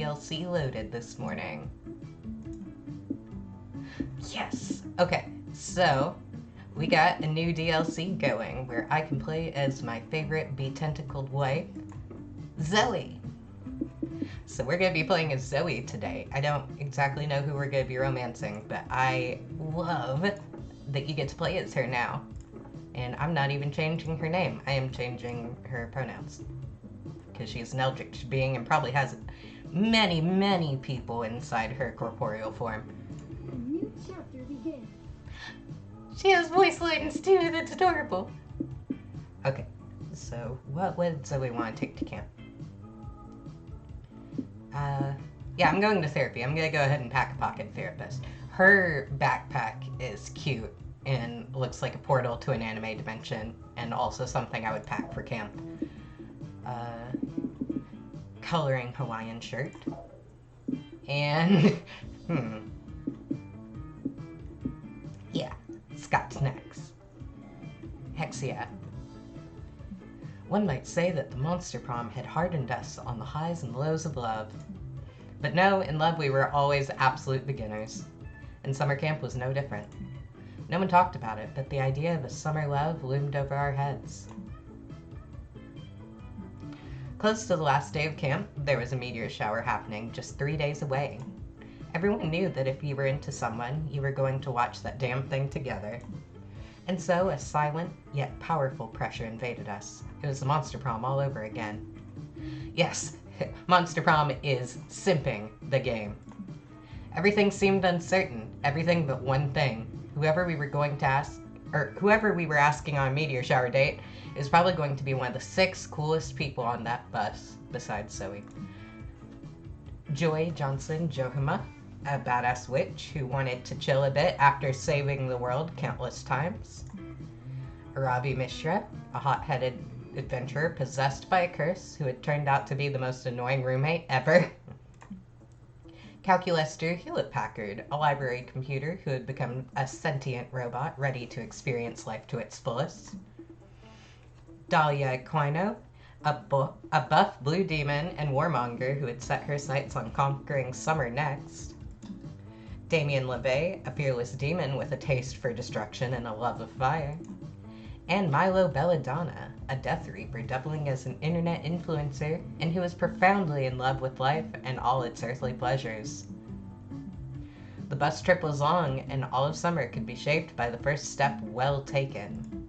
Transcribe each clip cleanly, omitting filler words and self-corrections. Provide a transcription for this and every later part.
DLC loaded this morning. Yes! Okay, so we got a new DLC going where I can play as my favorite betentacled wife, Zoe. So we're going to be playing as Zoe today. I don't exactly know who we're going to be romancing, but I love that you get to play as her now. And I'm not even changing her name. I am changing her pronouns. Because she's an eldritch being and probably has many, many people inside her corporeal form. A new chapter begins. She has voice lines too, that's adorable. Okay, so what would Zoe want to take to camp? Yeah, I'm going to therapy. I'm going to go ahead and pack a pocket therapist. Her backpack is cute and looks like a portal to an anime dimension, and also something I would pack for camp. Coloring Hawaiian shirt. And, yeah, Scott's next. Hex yeah. One might say that the monster prom had hardened us on the highs and lows of love. But no, in love we were always absolute beginners. And summer camp was no different. No one talked about it, but the idea of a summer love loomed over our heads. Close to the last day of camp, there was a meteor shower happening just 3 days away. Everyone knew that if you were into someone, you were going to watch that damn thing together. And so a silent, yet powerful pressure invaded us. It was the monster prom all over again. Yes, monster prom is simping the game. Everything seemed uncertain, everything but one thing. Whoever we were asking on a meteor shower date is probably going to be one of the 6 coolest people on that bus, besides Zoe. Joy Johnson-JoJima, a badass witch who wanted to chill a bit after saving the world countless times. Ravi Mishra, a hot-headed adventurer possessed by a curse who had turned out to be the most annoying roommate ever. Calculaster Hewlett-Packard, a library computer who had become a sentient robot ready to experience life to its fullest. Dahlia Quino, a buff blue demon and warmonger who had set her sights on conquering summer next. Damien LeVay, a fearless demon with a taste for destruction and a love of fire. And Milo Belladonna, a Death Reaper doubling as an internet influencer and who is profoundly in love with life and all its earthly pleasures. The bus trip was long, and all of summer could be shaped by the first step well taken.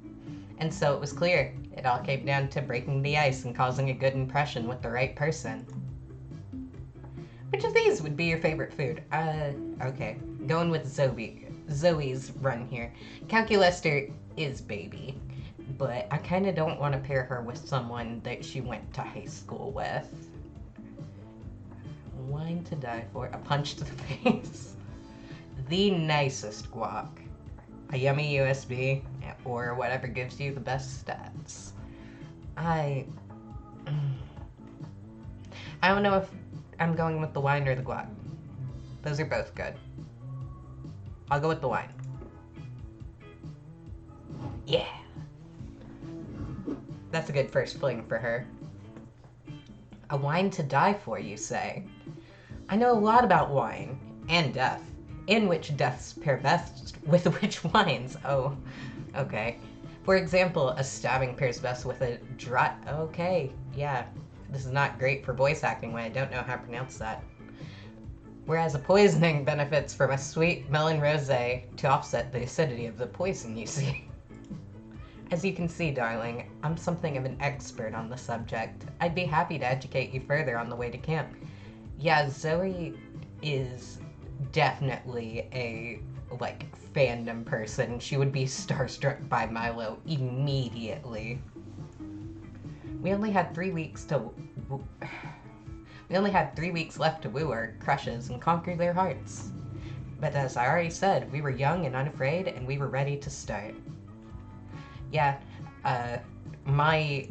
And so it was clear, it all came down to breaking the ice and causing a good impression with the right person. Which of these would be your favorite food? Okay, going with Zoe's run here. Calculaster is baby, but I kind of don't want to pair her with someone that she went to high school with. Wine to die for. A punch to the face. The nicest guac. A yummy USB, or whatever gives you the best stats. I don't know if I'm going with the wine or the guac. Those are both good. I'll go with the wine. Yeah. That's a good first fling for her. A wine to die for, you say? I know a lot about wine and death. In which deaths pair best with which wines. Oh, okay. For example, a stabbing pairs best with a dry... Okay, yeah. This is not great for voice acting when I don't know how to pronounce that. Whereas a poisoning benefits from a sweet melon rosé to offset the acidity of the poison, you see. As you can see, darling, I'm something of an expert on the subject. I'd be happy to educate you further on the way to camp. Yeah, Zoe is definitely a, fandom person. She would be starstruck by Milo immediately. We only had 3 weeks left to woo our crushes and conquer their hearts. But as I already said, we were young and unafraid, and we were ready to start. Yeah, my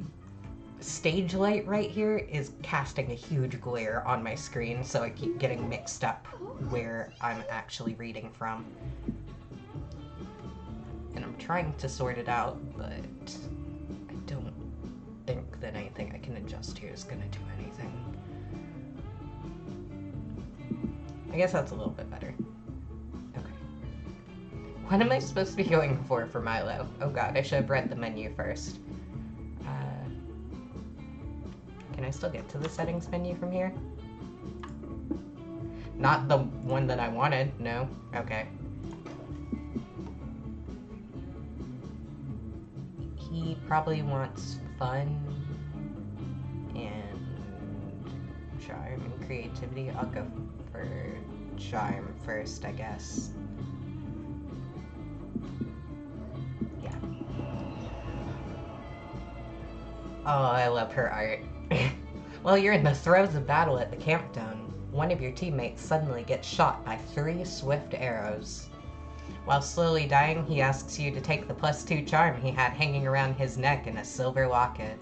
stage light right here is casting a huge glare on my screen, so I keep getting mixed up where I'm actually reading from. And I'm trying to sort it out, but I don't think that anything I can adjust here is gonna do anything. I guess that's a little bit better. Okay. What am I supposed to be going for Milo? Oh god, I should have read the menu first. Can I still get to the settings menu from here? Not the one that I wanted, no. Okay. He probably wants fun and charm and creativity. I'll go for charm first, I guess. Yeah. Oh, I love her art. While you're in the throes of battle at the camp dome, one of your teammates suddenly gets shot by 3 swift arrows. While slowly dying, he asks you to take the +2 charm he had hanging around his neck in a silver locket.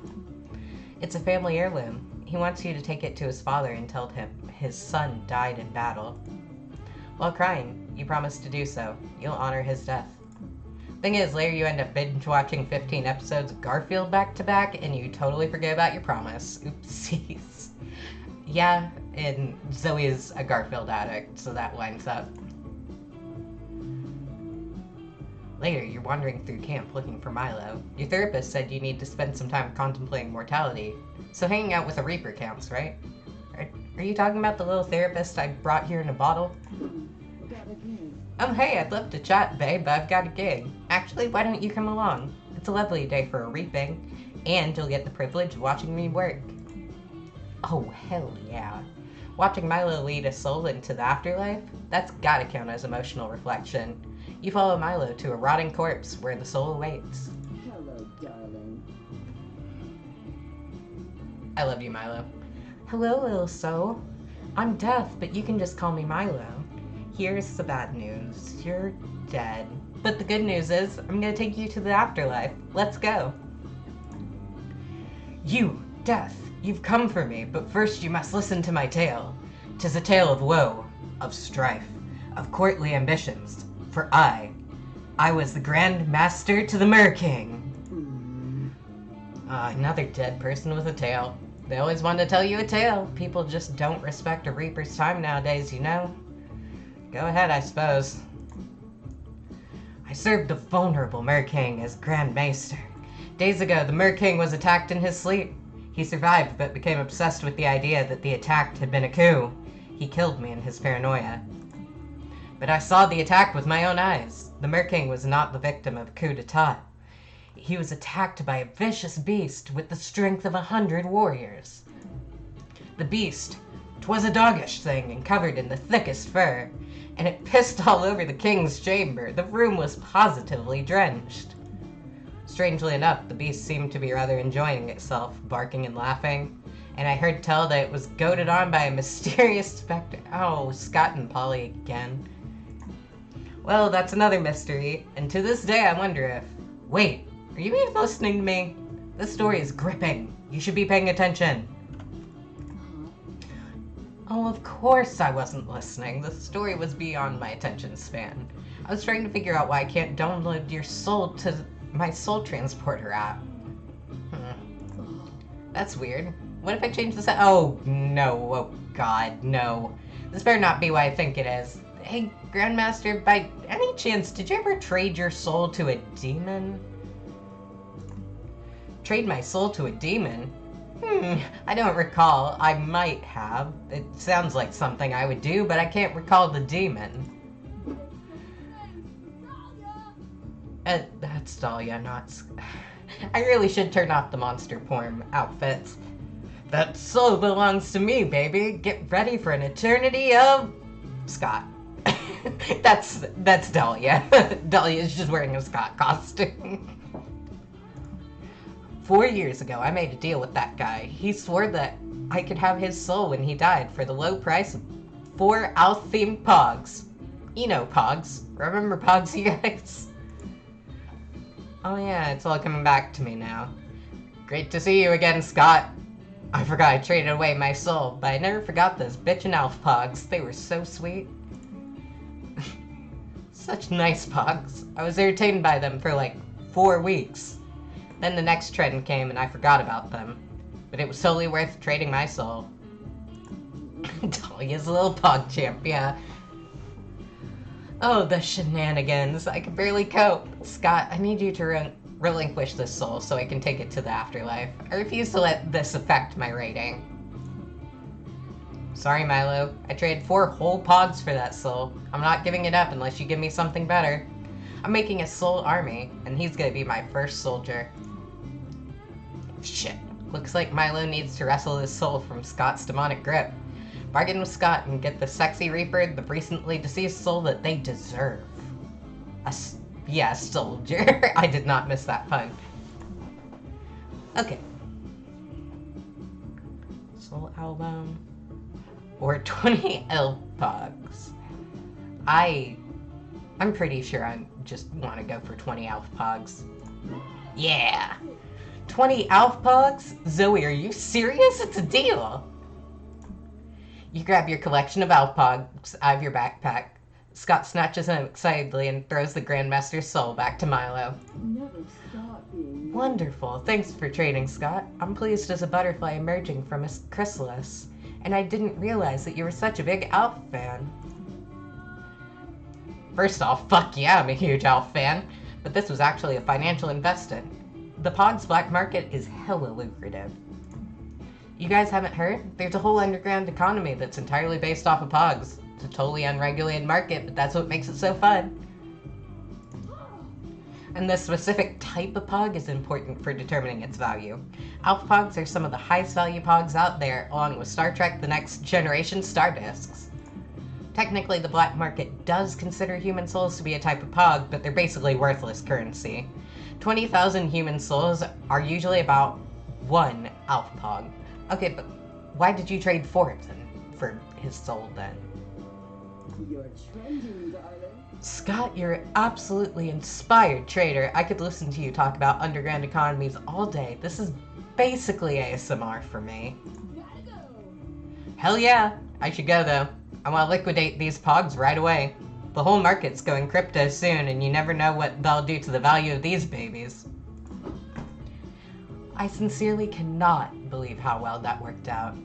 It's a family heirloom. He wants you to take it to his father and tell him his son died in battle. While crying, you promise to do so. You'll honor his death. Thing is, later you end up binge-watching 15 episodes of Garfield back-to-back, and you totally forget about your promise. Oopsies. Yeah, and Zoe is a Garfield addict, so that lines up. Later, you're wandering through camp looking for Milo. Your therapist said you need to spend some time contemplating mortality, so hanging out with a Reaper counts, right? Are you talking about the little therapist I brought here in a bottle? Oh hey, I'd love to chat, babe, but I've got a gig. Actually, why don't you come along? It's a lovely day for a reaping, and you'll get the privilege of watching me work. Oh, hell yeah. Watching Milo lead a soul into the afterlife? That's gotta count as emotional reflection. You follow Milo to a rotting corpse where the soul awaits. Hello, darling. I love you, Milo. Hello, little soul. I'm deaf, but you can just call me Milo. Here's the bad news. You're dead. But the good news is, I'm gonna take you to the afterlife. Let's go. You, death, you've come for me, but first you must listen to my tale. 'Tis a tale of woe, of strife, of courtly ambitions. For I was the Grand Master to the Mer King. Another dead person with a tale. They always want to tell you a tale. People just don't respect a Reaper's time nowadays, you know? Go ahead, I suppose. I served the vulnerable Mer King as Grand Maester. Days ago, the Mer King was attacked in his sleep. He survived, but became obsessed with the idea that the attack had been a coup. He killed me in his paranoia. But I saw the attack with my own eyes. The Mer King was not the victim of a coup d'etat. He was attacked by a vicious beast with the strength of 100 warriors. The beast, 'twas a doggish thing and covered in the thickest fur, and it pissed all over the king's chamber. The room was positively drenched. Strangely enough, the beast seemed to be rather enjoying itself, barking and laughing, and I heard tell that it was goaded on by a mysterious specter. Oh, Scott and Polly again. Well, that's another mystery, and to this day I wonder if... Wait, are you even listening to me? This story is gripping. You should be paying attention. Oh, of course I wasn't listening. The story was beyond my attention span. I was trying to figure out why I can't download your soul to my soul transporter app. That's weird. What if I change this? Oh, no. Oh, God, no. This better not be what I think it is. Hey, Grandmaster, by any chance, did you ever trade your soul to a demon? Trade my soul to a demon? I don't recall. I might have. It sounds like something I would do, but I can't recall the demon. That's Dahlia, not... I really should turn off the monster porn outfits. That soul belongs to me, baby. Get ready for an eternity of... Scott. That's Dahlia. Dahlia's just wearing a Scott costume. 4 years ago, I made a deal with that guy. He swore that I could have his soul when he died for the low price of 4 Altheme Pogs. You know Pogs. Remember Pogs, you guys? Oh yeah, it's all coming back to me now. Great to see you again, Scott. I forgot I traded away my soul, but I never forgot those bitchin' elf Pogs. They were so sweet. Such nice Pogs. I was entertained by them for like 4 weeks. Then the next trend came and I forgot about them. But it was totally worth trading my soul. Dahlia's a little pog champ, yeah. Oh, the shenanigans. I can barely cope. Scott, I need you to relinquish this soul so I can take it to the afterlife. I refuse to let this affect my rating. Sorry, Milo. I traded 4 whole pogs for that soul. I'm not giving it up unless you give me something better. I'm making a soul army, and he's gonna be my first soldier. Shit. Looks like Milo needs to wrestle his soul from Scott's demonic grip. Bargain with Scott and get the sexy Reaper, the recently deceased soul that they deserve. Yeah, soldier. I did not miss that pun. Okay. Soul album. Or 20 elf pogs. I'm pretty sure I just want to go for 20 elf pogs. Yeah! 20 elf pogs? Zoe, are you serious? It's a deal! You grab your collection of elf pogs out of your backpack. Scott snatches them excitedly and throws the Grandmaster's soul back to Milo. Never stop being Wonderful. Thanks for trading, Scott. I'm pleased as a butterfly emerging from a chrysalis. And I didn't realize that you were such a big elf fan. First off, fuck yeah, I'm a huge elf fan. But this was actually a financial investment. The Pogs black market is hella lucrative. You guys haven't heard? There's a whole underground economy that's entirely based off of Pogs. It's a totally unregulated market, but that's what makes it so fun. And the specific type of Pog is important for determining its value. Elf Pogs are some of the highest value Pogs out there, along with Star Trek The Next Generation Star Discs. Technically, the black market does consider human souls to be a type of Pog, but they're basically worthless currency. 20,000 human souls are usually about 1 elf Pog. Okay, but why did you trade 4 of them for his soul then? You're trending, darling. Scott, you're an absolutely inspired trader. I could listen to you talk about underground economies all day. This is basically ASMR for me. Gotta go. Hell yeah, I should go though. I want to liquidate these pogs right away. The whole market's going crypto soon, and you never know what they'll do to the value of these babies. I sincerely cannot believe how well that worked out.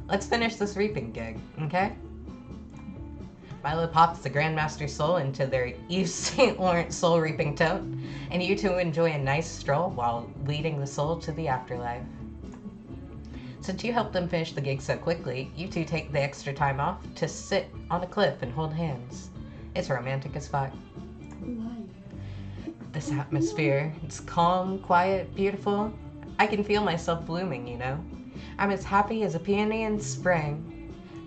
Let's finish this reaping gig, okay? Milo pops the Grandmaster soul into their Yves St. Laurent soul reaping tote, and you two enjoy a nice stroll while leading the soul to the afterlife. Since you helped them finish the gig so quickly, you two take the extra time off to sit on a cliff and hold hands. It's romantic as fuck. This atmosphere, it's calm, quiet, beautiful. I can feel myself blooming, you know? I'm as happy as a peony in spring.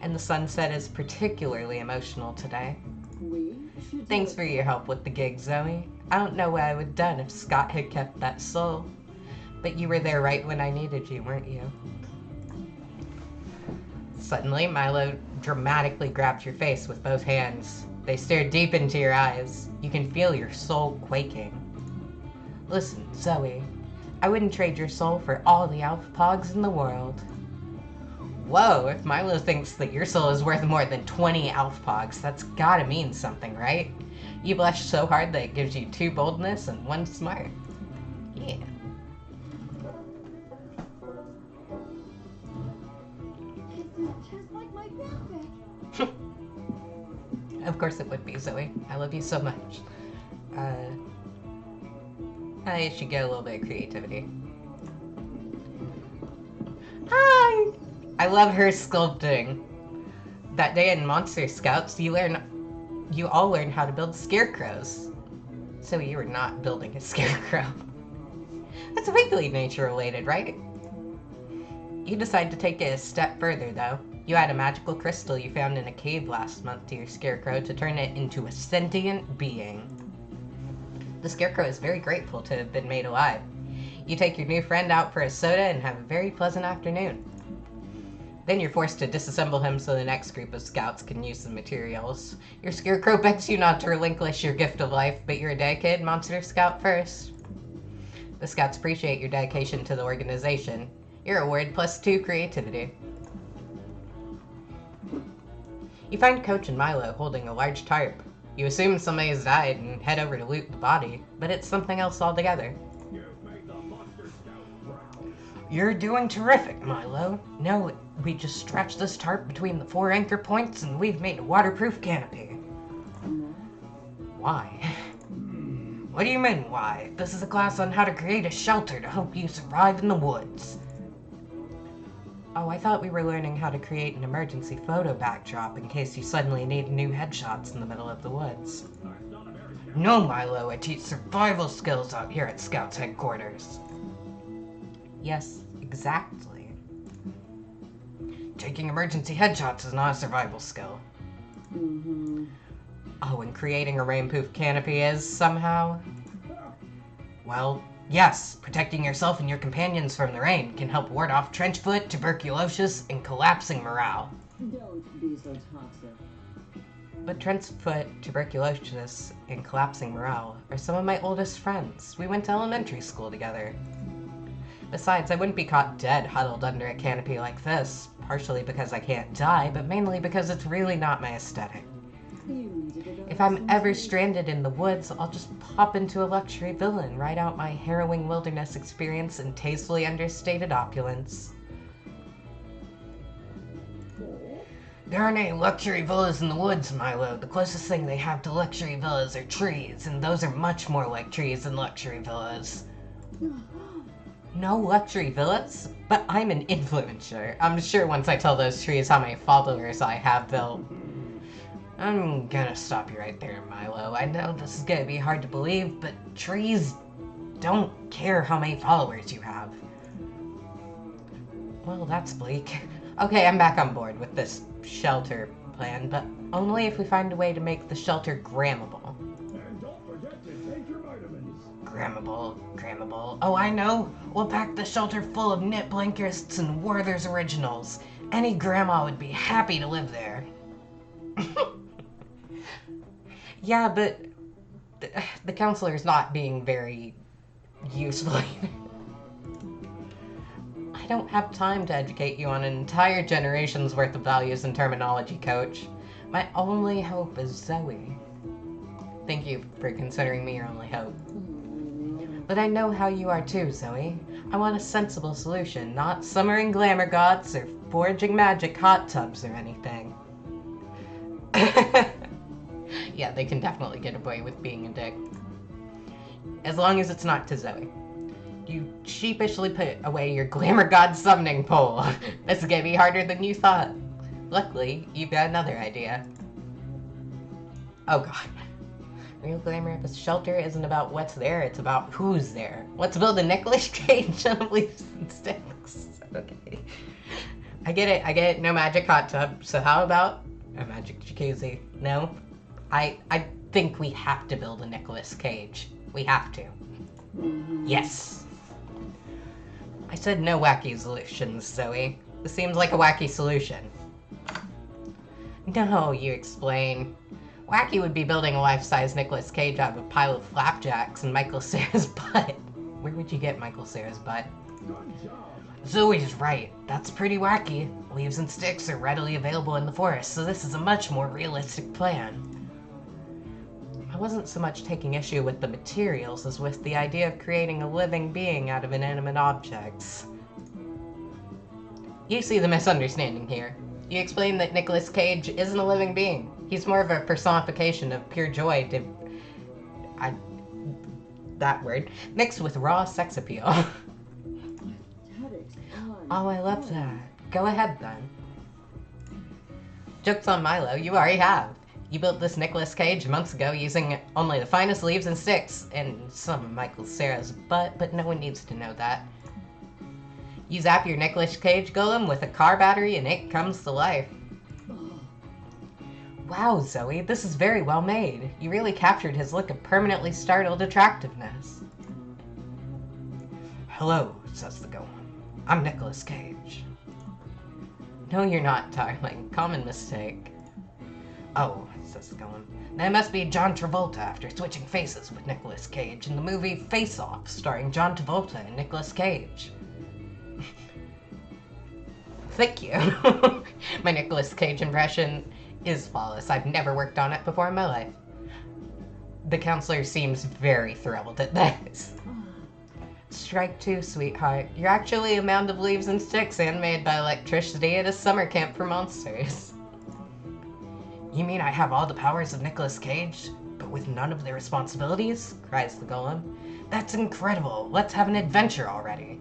And the sunset is particularly emotional today. Thanks for your help with the gig, Zoe. I don't know what I would have done if Scott had kept that soul. But you were there right when I needed you, weren't you? Suddenly, Milo dramatically grabs your face with both hands. They stare deep into your eyes. You can feel your soul quaking. Listen, Zoe, I wouldn't trade your soul for all the elf pogs in the world. Whoa, if Milo thinks that your soul is worth more than 20 elf pogs, that's gotta mean something, right? You blush so hard that it gives you 2 boldness and 1 smart. Yeah. It's just like my backpack. Of course it would be, Zoe. I love you so much. I should get a little bit of creativity. Hi! I love her sculpting. That day in Monster Scouts, you all learned how to build scarecrows. So you were not building a scarecrow. That's vaguely nature related, right? You decide to take it a step further, though. You add a magical crystal you found in a cave last month to your scarecrow to turn it into a sentient being. The scarecrow is very grateful to have been made alive. You take your new friend out for a soda and have a very pleasant afternoon. Then you're forced to disassemble him so the next group of scouts can use the materials. Your scarecrow begs you not to relinquish your gift of life, but you're a dedicated monster scout first. The scouts appreciate your dedication to the organization. You're awarded +2 creativity. You find Coach and Milo holding a large tarp. You assume somebody has died and head over to loot the body, but it's something else altogether. You're doing terrific, Milo. No, we just stretched this tarp between the 4 anchor points and we've made a waterproof canopy. Why? What do you mean, why? This is a class on how to create a shelter to help you survive in the woods. Oh, I thought we were learning how to create an emergency photo backdrop in case you suddenly need new headshots in the middle of the woods. No, Milo, I teach survival skills out here at Scouts headquarters. Yes, exactly. Taking emergency headshots is not a survival skill. Oh, and creating a rainproof canopy is, somehow? Well, yes, protecting yourself and your companions from the rain can help ward off trench foot, tuberculosis, and collapsing morale. Don't be so toxic. But trench foot, tuberculosis, and collapsing morale are some of my oldest friends. We went to elementary school together. Besides, I wouldn't be caught dead huddled under a canopy like this, partially because I can't die, but mainly because it's really not my aesthetic. If I'm ever stranded in the woods, I'll just pop into a luxury villa and ride out my harrowing wilderness experience in tastefully understated opulence. There aren't any luxury villas in the woods, Milo. The closest thing they have to luxury villas are trees, and those are much more like trees than luxury villas. No luxury villas? But I'm an influencer. I'm sure once I tell those trees how many followers I have, they'll... I'm gonna stop you right there, Milo. I know this is gonna be hard to believe, but trees don't care how many followers you have. Well, that's bleak. Okay, I'm back on board with this shelter plan, but only if we find a way to make the shelter grammable. And don't forget to take your vitamins. Grammable. Oh, I know. We'll pack the shelter full of knit blankets and Werther's originals. Any grandma would be happy to live there. Yeah, but the counselor's not being very useful. I don't have time to educate you on an entire generation's worth of values and terminology, Coach. My only hope is Zoe. Thank you for considering me your only hope. But I know how you are too, Zoe. I want a sensible solution, not summering glamour gods or forging magic hot tubs or anything. Yeah, they can definitely get away with being a dick. As long as it's not to Zoe. You sheepishly put away your glamour god summoning pole. This is gonna be harder than you thought. Luckily, you've got another idea. Oh god. Real glamour of a shelter isn't about what's there, it's about who's there. Let's build a Nicolas Cage of leaves and sticks. Okay. I get it, no magic hot tub. So how about a magic jacuzzi? No? I think we have to build a Nicolas Cage. We have to. Yes. I said no wacky solutions, Zoe. This seems like a wacky solution. No, you explain. Wacky would be building a life-size Nicolas Cage out of a pile of flapjacks and Michael Cera's butt. Where would you get Michael Cera's butt? Good job. Zoe's right. That's pretty wacky. Leaves and sticks are readily available in the forest, so this is a much more realistic plan. I wasn't so much taking issue with the materials as with the idea of creating a living being out of inanimate objects. You see the misunderstanding here. You explain that Nicolas Cage isn't a living being. He's more of a personification of pure joy that word, mixed with raw sex appeal. Oh, I love that. Go ahead then. Joke's on Milo, you already have. You built this Nicolas Cage months ago using only the finest leaves and sticks, and some of Michael Cera's butt, but no one needs to know that. You zap your Nicolas Cage golem with a car battery and it comes to life. Wow, Zoe, this is very well made. You really captured his look of permanently startled attractiveness. Hello, says the golem. I'm Nicolas Cage. No, you're not, darling. Common mistake. Oh, says the golem. That must be John Travolta after switching faces with Nicolas Cage in the movie Face Off, starring John Travolta and Nicolas Cage. Thank you. My Nicolas Cage impression is flawless. I've never worked on it before in my life. The counselor seems very thrilled at this. Strike two, sweetheart. You're actually a mound of leaves and sticks animated by electricity at a summer camp for monsters. You mean I have all the powers of Nicolas Cage, but with none of the responsibilities? Cries the golem. That's incredible. Let's have an adventure already.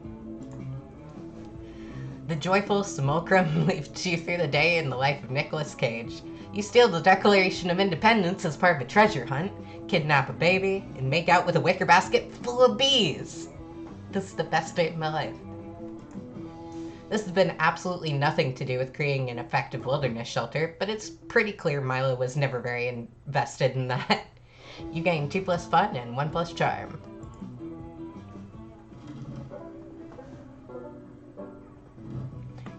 The joyful simulacrum leads you through the day in the life of Nicolas Cage. You steal the Declaration of Independence as part of a treasure hunt, kidnap a baby, and make out with a wicker basket full of bees. This is the best day of my life. This has been absolutely nothing to do with creating an effective wilderness shelter, but it's pretty clear Milo was never very invested in that. You gain 2 plus fun and 1 plus charm.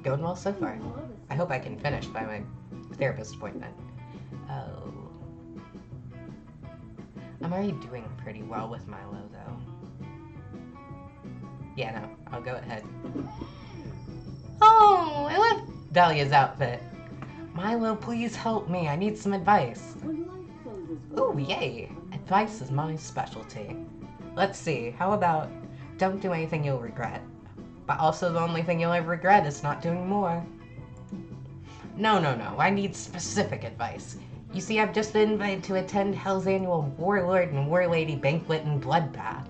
Going well so far. I hope I can finish by my therapist appointment. Oh. I'm already doing pretty well with Milo, though. Yeah, no, I'll go ahead. Oh, I love Dahlia's outfit. Milo, please help me. I need some advice. Ooh, yay. Advice is my specialty. Let's see. How about don't do anything you'll regret. But also the only thing you'll ever regret is not doing more. No. I need specific advice. You see, I've just been invited to attend Hell's annual Warlord and Warlady banquet and bloodbath.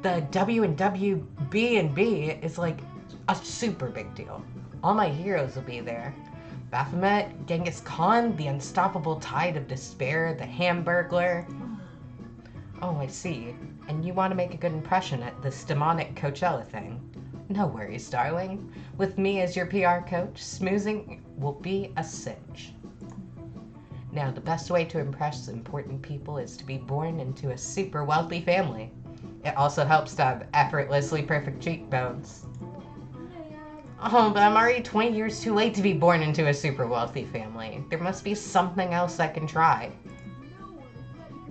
The W&WB&B is like a super big deal. All my heroes will be there. Baphomet, Genghis Khan, the unstoppable tide of despair, the Hamburglar. Oh, I see. And you want to make a good impression at this demonic Coachella thing. No worries, darling. With me as your PR coach, smoozing will be a cinch. Now, the best way to impress important people is to be born into a super wealthy family. It also helps to have effortlessly perfect cheekbones. Oh, but I'm already 20 years too late to be born into a super wealthy family. There must be something else I can try.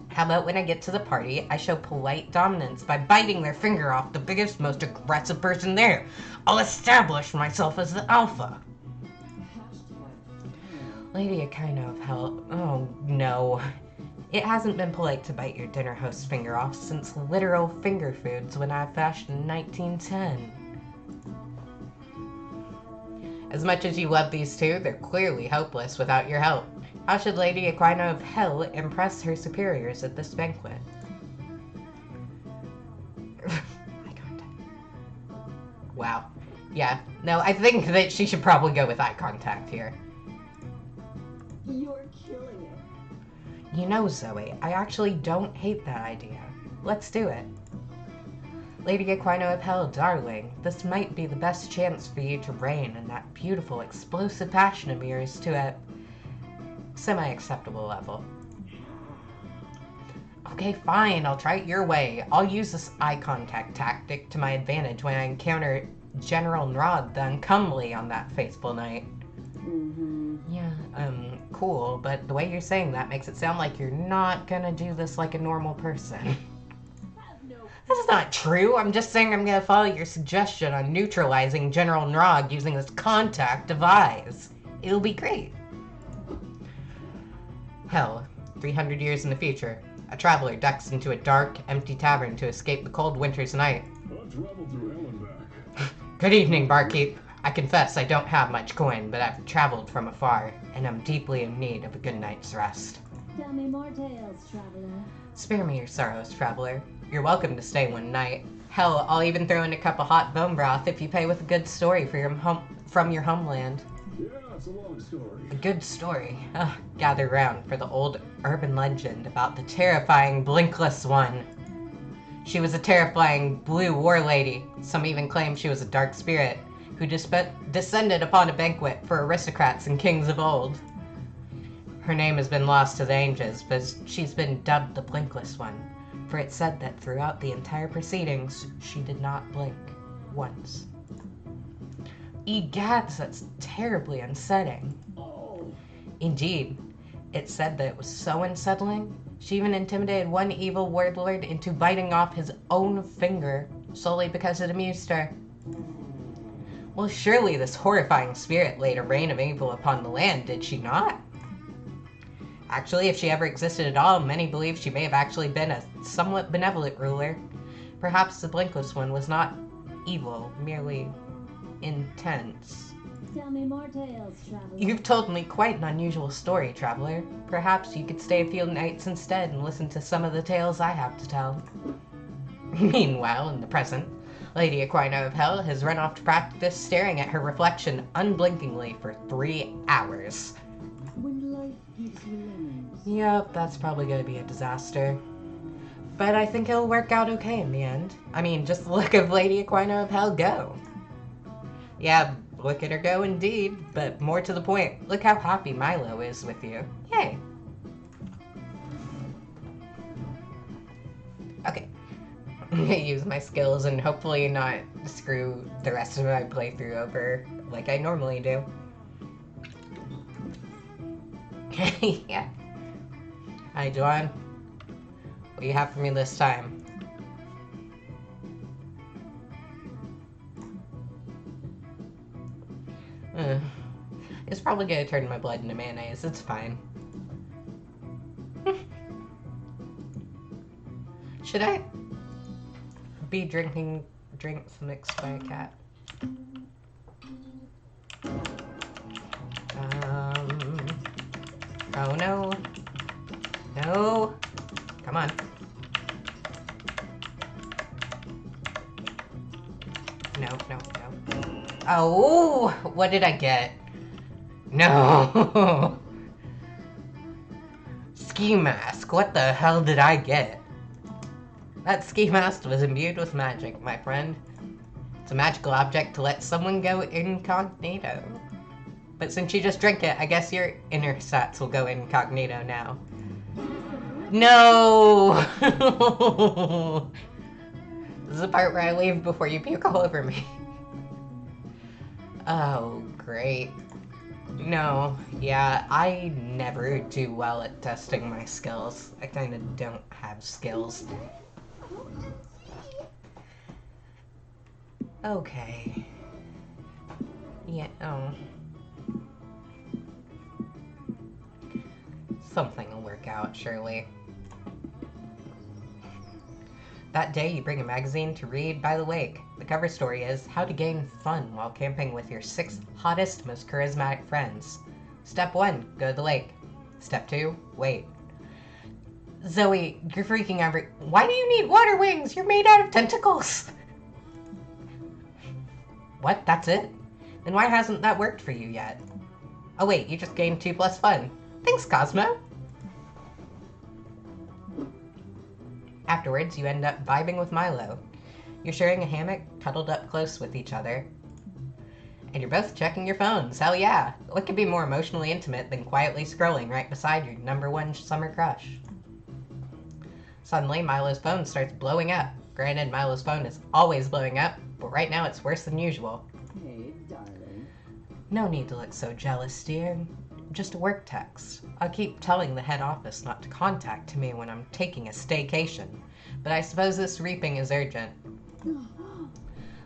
How about when I get to the party, I show polite dominance by biting their finger off the biggest, most aggressive person there. I'll establish myself as the alpha. Lady, a kind of help. Oh, no. It hasn't been polite to bite your dinner host's finger off since literal finger foods when I fashioned in 1910. As much as you love these two, they're clearly hopeless without your help. How should Lady Aquino of Hell impress her superiors at this banquet? Eye contact. Wow. Yeah, no, I think that she should probably go with eye contact here. You're killing it. You know, Zoe, I actually don't hate that idea. Let's do it. Lady Aquino of Hell, darling, this might be the best chance for you to reign in that beautiful, explosive passion of yours to a semi-acceptable level. Okay, fine, I'll try it your way. I'll use this eye contact tactic to my advantage when I encounter General Nrod the Uncomely on that faithful night. Yeah, cool, but the way you're saying that makes it sound like you're not gonna do this like a normal person. That's not true. I'm just saying I'm gonna follow your suggestion on neutralizing General Nrod using this contact device. It'll be great. Hell, 300 years in the future, a traveler ducks into a dark, empty tavern to escape the cold winter's night. I've traveled through hell and back. Good evening, barkeep. I confess I don't have much coin, but I've traveled from afar, and I'm deeply in need of a good night's rest. Tell me more tales, traveler. Spare me your sorrows, traveler. You're welcome to stay one night. Hell, I'll even throw in a cup of hot bone broth if you pay with a good story for from your homeland. Yeah, it's a long story. A good story. Gather round for the old urban legend about the terrifying Blinkless One. She was a terrifying blue war lady. Some even claim she was a dark spirit who descended upon a banquet for aristocrats and kings of old. Her name has been lost to the ages, but she's been dubbed the Blinkless One, for it's said that throughout the entire proceedings, she did not blink once. Egads, that's terribly unsettling. Indeed, it's said that it was so unsettling, she even intimidated one evil warlord into biting off his own finger solely because it amused her. Well, surely this horrifying spirit laid a reign of evil upon the land, did she not? Actually, if she ever existed at all, many believe she may have actually been a somewhat benevolent ruler. Perhaps the Blinkless One was not evil, merely intense. Tell me more tales, traveler. You've told me quite an unusual story, traveler. Perhaps you could stay a few nights instead and listen to some of the tales I have to tell. Meanwhile, in the present, Lady Aquino of Hell has run off to practice staring at her reflection unblinkingly for 3 hours. When life gives you lemons. Yep, that's probably gonna be a disaster. But I think it'll work out okay in the end. I mean, just look at Lady Aquino of Hell go. Yeah, look at her go indeed, but more to the point, look how happy Milo is with you. Yay. Okay. I'm gonna use my skills and hopefully not screw the rest of my playthrough over like I normally do. Yeah. Hi, John. What do you have for me this time? It's probably gonna turn my blood into mayonnaise. It's fine. Should I be drinking drinks mixed by a cat? Oh no. No. Come on. No, no, no. Oh, what did I get? No. Ski mask. What the hell did I get? That ski mask was imbued with magic, my friend. It's a magical object to let someone go incognito. But since you just drank it, I guess your inner stats will go incognito now. No! This is the part where I leave before you puke all over me. Oh, great. No, yeah, I never do well at testing my skills. I kinda don't have skills. Okay. Yeah, oh. Something will work out, surely. That day, you bring a magazine to read by the lake. The cover story is How to Gain Fun While Camping with Your 6 Hottest, Most Charismatic Friends. Step 1, go to the lake. Step 2, wait. Zoe, you're freaking every- Why do you need water wings? You're made out of tentacles! What? That's it? Then why hasn't that worked for you yet? Oh wait, you just gained 2+ fun. Thanks, Cosmo! Afterwards, you end up vibing with Milo. You're sharing a hammock, cuddled up close with each other. And you're both checking your phones. Hell yeah! What could be more emotionally intimate than quietly scrolling right beside your #1 summer crush? Suddenly, Milo's phone starts blowing up. Granted, Milo's phone is always blowing up, but right now it's worse than usual. Hey, darling. No need to look so jealous, dear. Just a work text. I'll keep telling the head office not to contact me when I'm taking a staycation, but I suppose this reaping is urgent.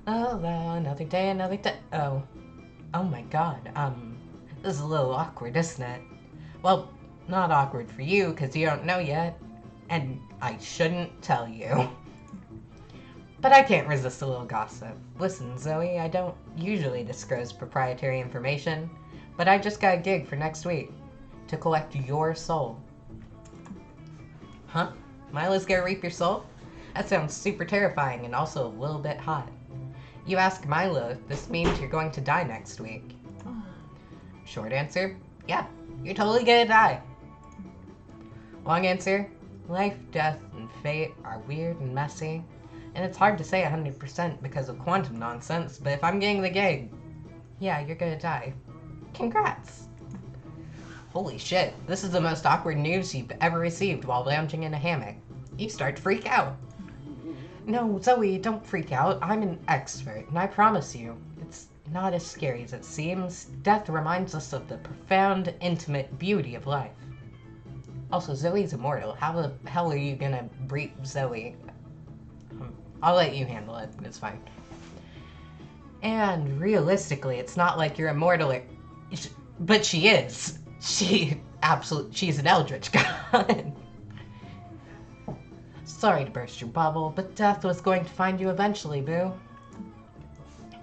Oh, well, another day, another day. Oh my god, this is a little awkward, isn't it? Well, not awkward for you, because you don't know yet, and I shouldn't tell you. But I can't resist a little gossip. Listen, Zoe, I don't usually disclose proprietary information, but I just got a gig for next week to collect your soul. Huh? Milo's gonna reap your soul? That sounds super terrifying and also a little bit hot. You ask Milo if this means you're going to die next week. Short answer, yeah, you're totally gonna die. Long answer, life, death, and fate are weird and messy, and it's hard to say 100% because of quantum nonsense, but if I'm getting the gig, yeah, you're gonna die. Congrats! Holy shit, this is the most awkward news you've ever received while lounging in a hammock. You start to freak out. No, Zoe, don't freak out. I'm an expert, and I promise you, it's not as scary as it seems. Death reminds us of the profound, intimate beauty of life. Also, Zoe's immortal. How the hell are you gonna reap Zoe? I'll let you handle it. It's fine. And realistically, it's not like you're immortal, but she is. She's an eldritch god. Sorry to burst your bubble, but death was going to find you eventually, boo.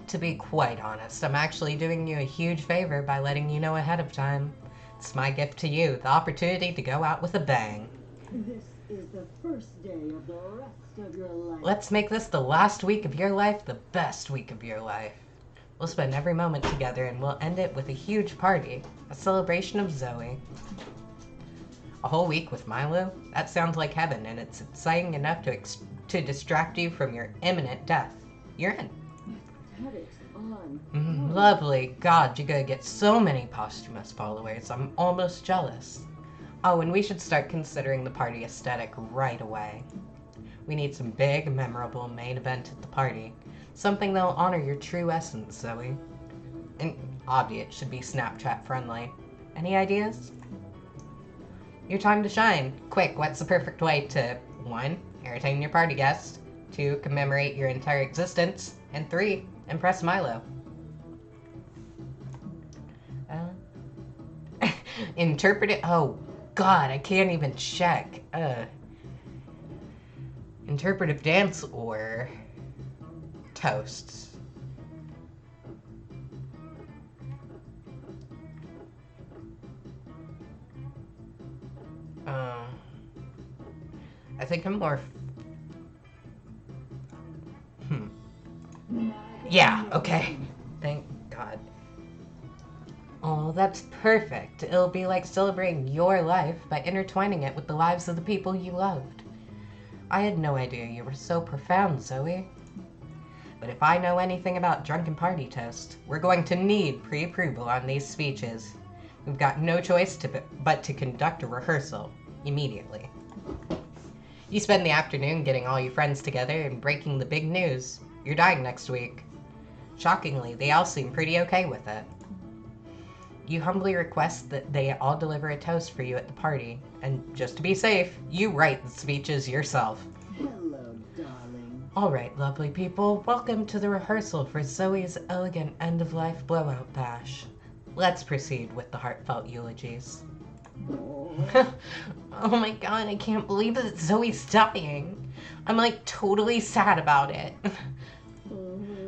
To be quite honest, I'm actually doing you a huge favor by letting you know ahead of time. It's my gift to you, the opportunity to go out with a bang. This is the first day of the rest of your life. Let's make this the last week of your life, the best week of your life. We'll spend every moment together and we'll end it with a huge party, a celebration of Zoe. A whole week with Milo? That sounds like heaven, and it's exciting enough to distract you from your imminent death. You're in. Headaches on. Lovely. God, you're gonna get so many posthumous followers. I'm almost jealous. Oh, and we should start considering the party aesthetic right away. We need some big, memorable main event at the party. Something that'll honor your true essence, Zoe. And obviously, it should be Snapchat friendly. Any ideas? Your time to shine. Quick, what's the perfect way to 1. Entertain your party guests, 2. Commemorate your entire existence, and 3. Impress Milo. Interpret it. Oh, God, I can't even check. Interpretive dance or toasts. I think I'm more. Yeah, okay. Thank God. Oh, that's perfect. It'll be like celebrating your life by intertwining it with the lives of the people you loved. I had no idea you were so profound, Zoe. But if I know anything about drunken party toast, we're going to need pre-approval on these speeches. We've got no choice but to conduct a rehearsal immediately. You spend the afternoon getting all your friends together and breaking the big news. You're dying next week. Shockingly, they all seem pretty okay with it. You humbly request that they all deliver a toast for you at the party, and just to be safe, you write the speeches yourself. Hello, darling. Alright, lovely people, welcome to the rehearsal for Zoe's elegant end-of-life blowout bash. Let's proceed with the heartfelt eulogies. Oh my God, I can't believe that Zoe's dying. I'm like totally sad about it.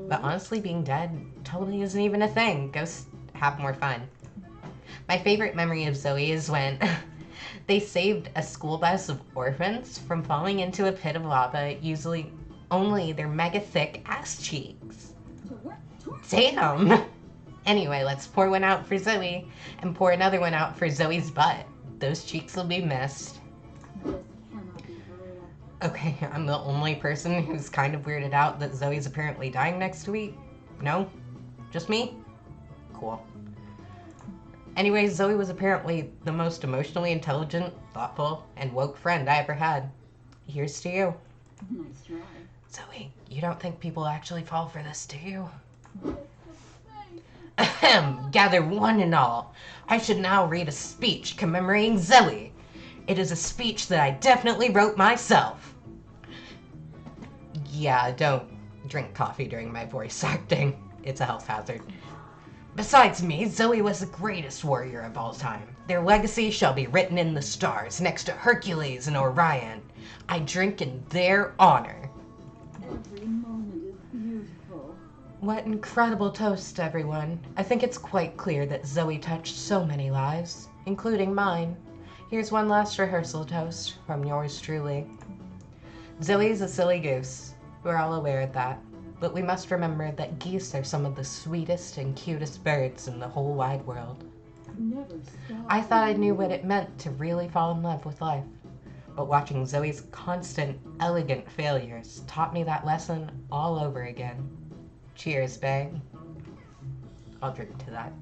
But honestly, being dead totally isn't even a thing. Go have more fun. My favorite memory of Zoe is when they saved a school bus of orphans from falling into a pit of lava, using only their mega thick ass cheeks. Damn! Anyway, let's pour one out for Zoe and pour another one out for Zoe's butt. Those cheeks will be missed. This cannot be real. Okay, I'm the only person who's kind of weirded out that Zoe's apparently dying next week. No? Just me? Cool. Anyway, Zoe was apparently the most emotionally intelligent, thoughtful, and woke friend I ever had. Here's to you. Nice try. Zoe, you don't think people actually fall for this, do you? Ahem! Gather one and all. I should now read a speech commemorating Zoe. It is a speech that I definitely wrote myself. Yeah, don't drink coffee during my voice acting. It's a health hazard. Besides me, Zoe was the greatest warrior of all time. Their legacy shall be written in the stars next to Hercules and Orion. I drink in their honor. Every moment is beautiful. What incredible toast, everyone. I think it's quite clear that Zoe touched so many lives, including mine. Here's one last rehearsal toast from yours truly. Zoe's a silly goose. We're all aware of that. But we must remember that geese are some of the sweetest and cutest birds in the whole wide world. Never stop. I thought I knew what it meant to really fall in love with life. But watching Zoe's constant, elegant failures taught me that lesson all over again. Cheers, babe. I'll drink to that.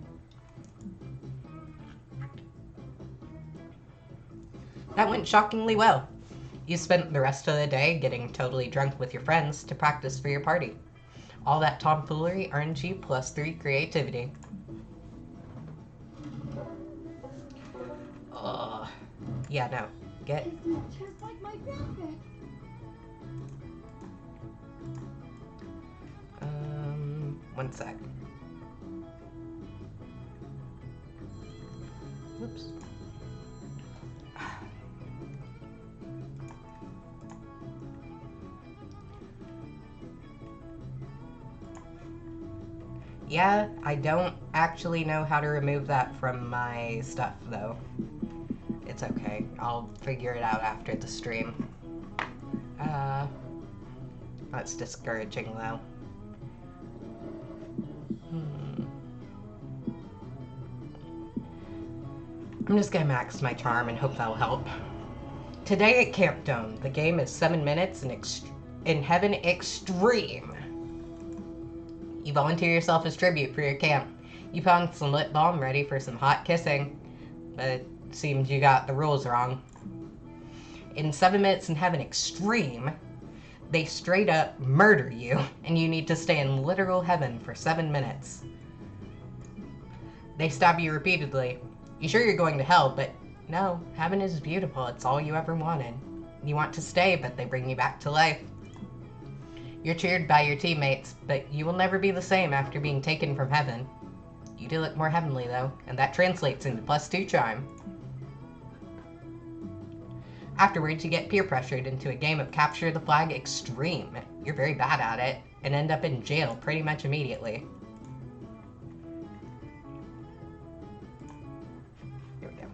That went shockingly well. You spent the rest of the day getting totally drunk with your friends to practice for your party. All that tomfoolery earned you +3 creativity. Yeah, no. Get... It's not just like my graphic. One sec. Whoops. Yeah, I don't actually know how to remove that from my stuff, though. It's okay. I'll figure it out after the stream. That's discouraging, though. I'm just gonna max my charm and hope that'll help. Today at Camp Dome, the game is 7 minutes in Heaven Extreme. You volunteer yourself as tribute for your camp. You found some lip balm ready for some hot kissing, but it seems you got the rules wrong. In 7 minutes in Heaven Extreme, they straight up murder you, and you need to stay in literal heaven for 7 minutes. They stab you repeatedly. You sure you're going to hell, but no, heaven is beautiful. It's all you ever wanted. You want to stay, but they bring you back to life. You're cheered by your teammates, but you will never be the same after being taken from heaven. You do look more heavenly, though, and that translates into +2 charm. Afterwards, you get peer pressured into a game of Capture the Flag Extreme. You're very bad at it, and end up in jail pretty much immediately. Here we go.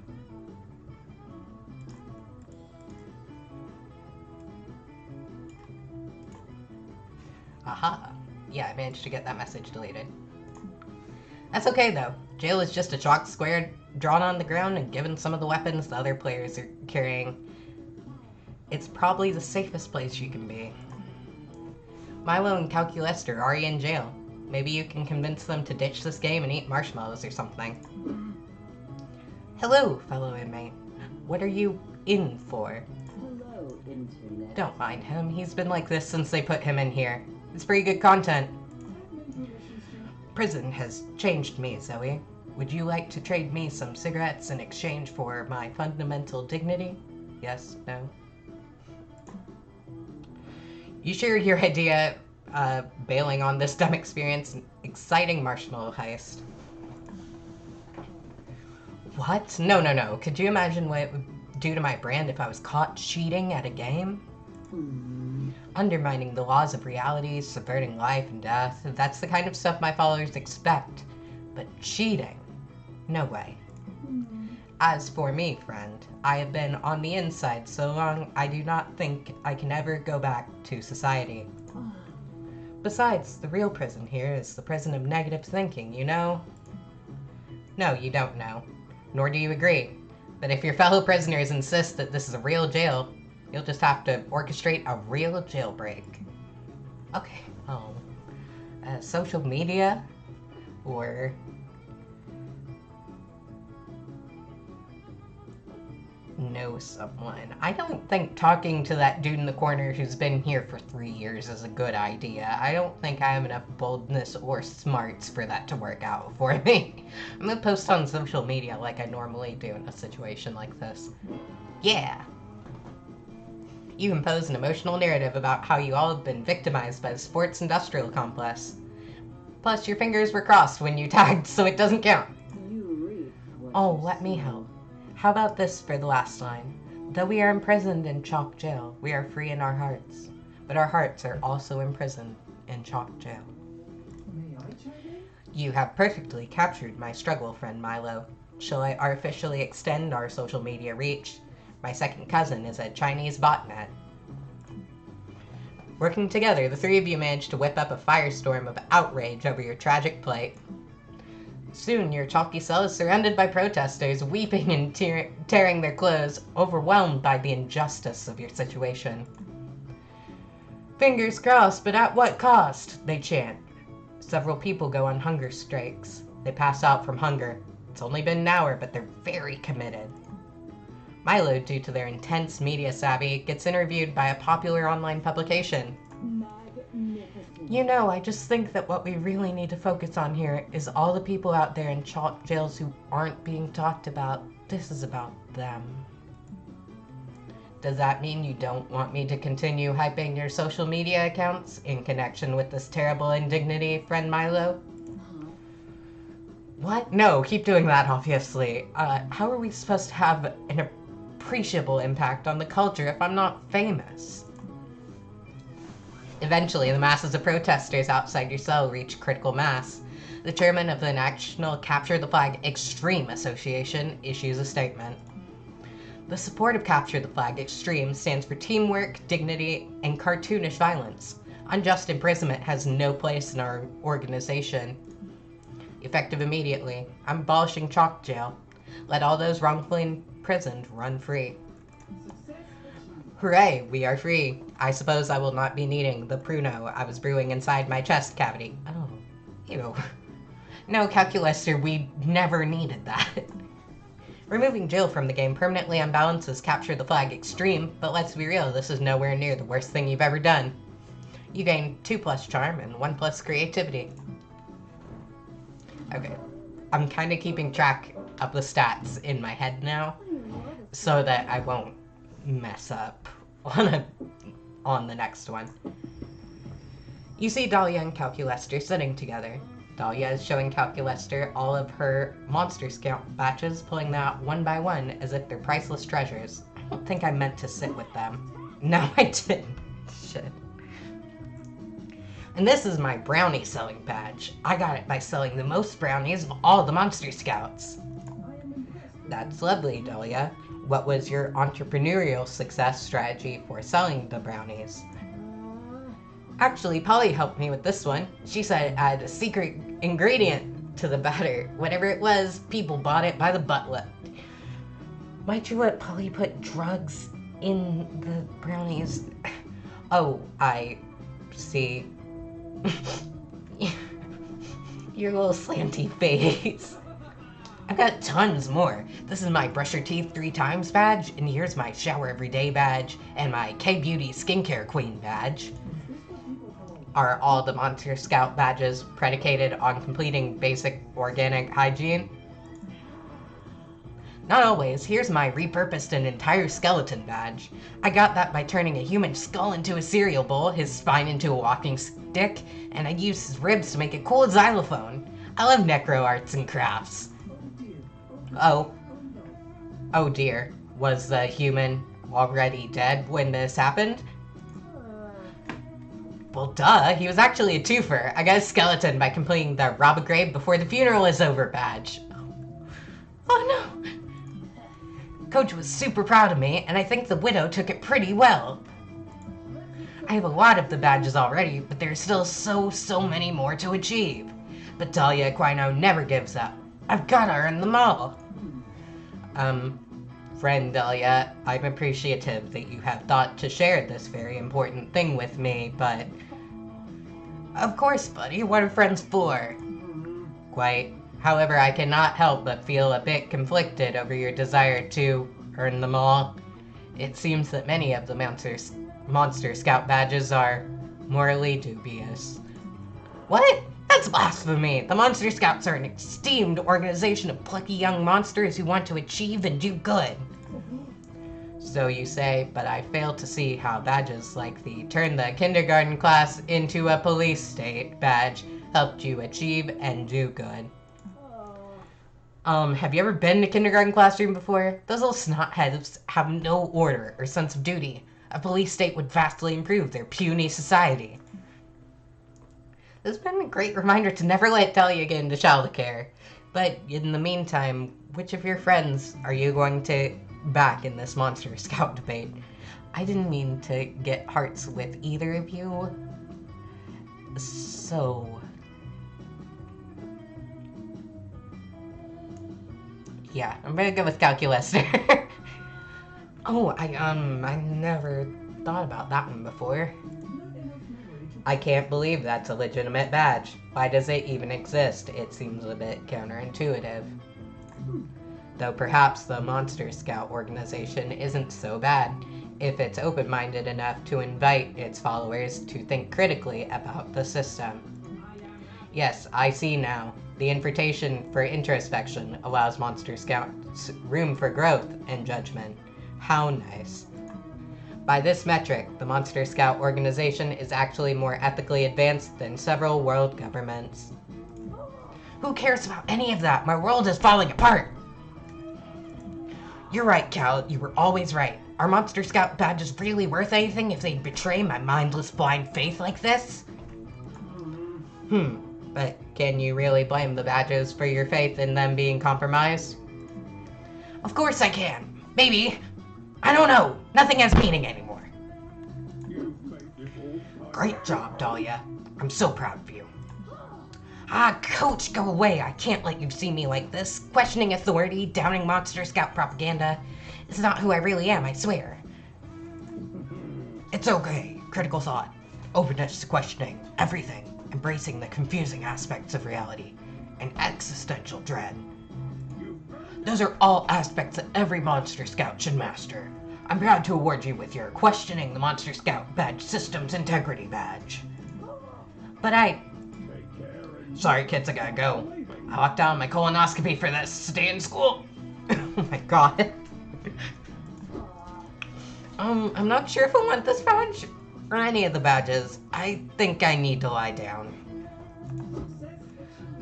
Aha! Yeah, I managed to get that message deleted. That's okay, though. Jail is just a chalk square drawn on the ground and given some of the weapons the other players are carrying. It's probably the safest place you can be. Milo and Calculus are already in jail. Maybe you can convince them to ditch this game and eat marshmallows or something. Hello, fellow inmate. What are you in for? Hello, Internet. Don't mind him. He's been like this since they put him in here. It's pretty good content. Prison has changed me, Zoe. Would you like to trade me some cigarettes in exchange for my fundamental dignity? Yes? No? You shared your idea, bailing on this dumb experience, an exciting marshmallow heist. What? No. Could you imagine what it would do to my brand if I was caught cheating at a game? Undermining the laws of reality, subverting life and death. That's the kind of stuff my followers expect. But cheating? No way. As for me, friend, I have been on the inside so long I do not think I can ever go back to society. Besides, the real prison here is the prison of negative thinking, you know? No, you don't know. Nor do you agree. But if your fellow prisoners insist that this is a real jail, you'll just have to orchestrate a real jailbreak. Okay, social media? Or know someone. I don't think talking to that dude in the corner who's been here for 3 years is a good idea. I don't think I have enough boldness or smarts for that to work out for me. I'm gonna post on social media like I normally do in a situation like this. Yeah! You compose an emotional narrative about how you all have been victimized by the sports industrial complex. Plus, your fingers were crossed when you tagged, so it doesn't count. You reap what Oh, you let me sow. help. How about this for the last line? Though we are imprisoned in chalk jail, we are free in our hearts. But our hearts are also imprisoned in chalk jail. May I chime in? You have perfectly captured my struggle, friend Milo. Shall I artificially extend our social media reach? My second cousin is a Chinese botnet. Working together, the three of you managed to whip up a firestorm of outrage over your tragic plight. Soon, your chalky cell is surrounded by protesters, weeping and tearing their clothes, overwhelmed by the injustice of your situation. Fingers crossed, but at what cost? They chant. Several people go on hunger strikes. They pass out from hunger. It's only been an hour, but they're very committed. Milo, due to their intense media savvy, gets interviewed by a popular online publication. Magnificent. You know, I just think that what we really need to focus on here is all the people out there in chalk jails who aren't being talked about. This is about them. Does that mean you don't want me to continue hyping your social media accounts in connection with this terrible indignity, friend Milo? What? No, keep doing that, obviously. How are we supposed to have an appreciable impact on the culture if I'm not famous? Eventually, the masses of protesters outside your cell reach critical mass. The chairman of the National Capture the Flag Extreme Association issues a statement. The support of Capture the Flag Extreme stands for teamwork, dignity, and cartoonish violence. Unjust imprisonment has no place in our organization. Effective immediately. I'm abolishing chalk jail. Let all those wrongfully imprisoned run free. Hooray, we are free. I suppose I will not be needing the pruno I was brewing inside my chest cavity. Oh, ew. No, Calculaster, we never needed that. Removing Jill from the game permanently unbalances Capture the Flag Extreme, but let's be real, this is nowhere near the worst thing you've ever done. You gain 2+ charm and 1+ creativity. Okay, I'm kind of keeping track of the stats in my head now, so that I won't mess up on the next one. You see Dahlia and Calculaster sitting together. Dahlia is showing Calculaster all of her Monster Scout batches, pulling them out one by one as if they're priceless treasures. I don't think I meant to sit with them. No, I didn't. Shit. And this is my brownie selling badge. I got it by selling the most brownies of all the Monster Scouts. That's lovely, Dahlia. What was your entrepreneurial success strategy for selling the brownies? Actually, Polly helped me with this one. She said I had a secret ingredient to the batter. Whatever it was, people bought it by the buttload. Why'd you let Polly put drugs in the brownies? Oh, I see. Your little slanty face. I've got tons more. This is my brush your teeth 3 times badge, and here's my shower every day badge, and my K-Beauty skincare queen badge. Are all the Monster Scout badges predicated on completing basic organic hygiene? Not always. Here's my repurposed and entire skeleton badge. I got that by turning a human skull into a cereal bowl, his spine into a walking stick, and I used his ribs to make a cool xylophone. I love necro arts and crafts. Oh dear. Was the human already dead when this happened? Well, duh, he was actually a twofer. I got a skeleton by completing the rob a grave before the funeral is over badge. Oh no! Coach was super proud of me, and I think the widow took it pretty well. I have a lot of the badges already, but there's still so many more to achieve. But Dahlia Quino never gives up. I've gotta earn them all. Friend Dahlia, I'm appreciative that you have thought to share this very important thing with me, but... Of course, buddy, what are friends for? Quite. However, I cannot help but feel a bit conflicted over your desire to earn them all. It seems that many of the Monster Scout badges are morally dubious. What? That's blasphemy! The Monster Scouts are an esteemed organization of plucky young monsters who want to achieve and do good. So you say, but I fail to see how badges like the Turn the Kindergarten Class into a Police State badge helped you achieve and do good. Have you ever been in a kindergarten classroom before? Those little snotheads have no order or sense of duty. A police state would vastly improve their puny society. This has been a great reminder to never let Dahlia get into childcare. But in the meantime, which of your friends are you going to back in this Monster Scout debate? I didn't mean to get hearts with either of you. So... yeah, I'm gonna go with Calculaster. Oh, I never thought about that one before. I can't believe that's a legitimate badge. Why does it even exist? It seems a bit counterintuitive. Though perhaps the Monster Scout organization isn't so bad if it's open-minded enough to invite its followers to think critically about the system. Yes, I see now. The invitation for introspection allows Monster Scouts room for growth and judgment. How nice. By this metric, the Monster Scout organization is actually more ethically advanced than several world governments. Who cares about any of that? My world is falling apart! You're right, Cal. You were always right. Are Monster Scout badges really worth anything if they betray my mindless blind faith like this? But can you really blame the badges for your faith in them being compromised? Of course I can. Maybe. I don't know. Nothing has meaning anymore. Great job, Dahlia. I'm so proud of you. Ah, Coach, go away. I can't let you see me like this. Questioning authority, downing Monster Scout propaganda. It's not who I really am, I swear. It's okay. Critical thought. Openness to questioning everything. Embracing the confusing aspects of reality. And existential dread. Those are all aspects that every Monster Scout should master. I'm proud to award you with your Questioning the Monster Scout Badge Systems Integrity Badge. But Sorry kids, I gotta go. I locked down my colonoscopy for this. Stay in school. Oh my god. I'm not sure if I want this badge or any of the badges. I think I need to lie down.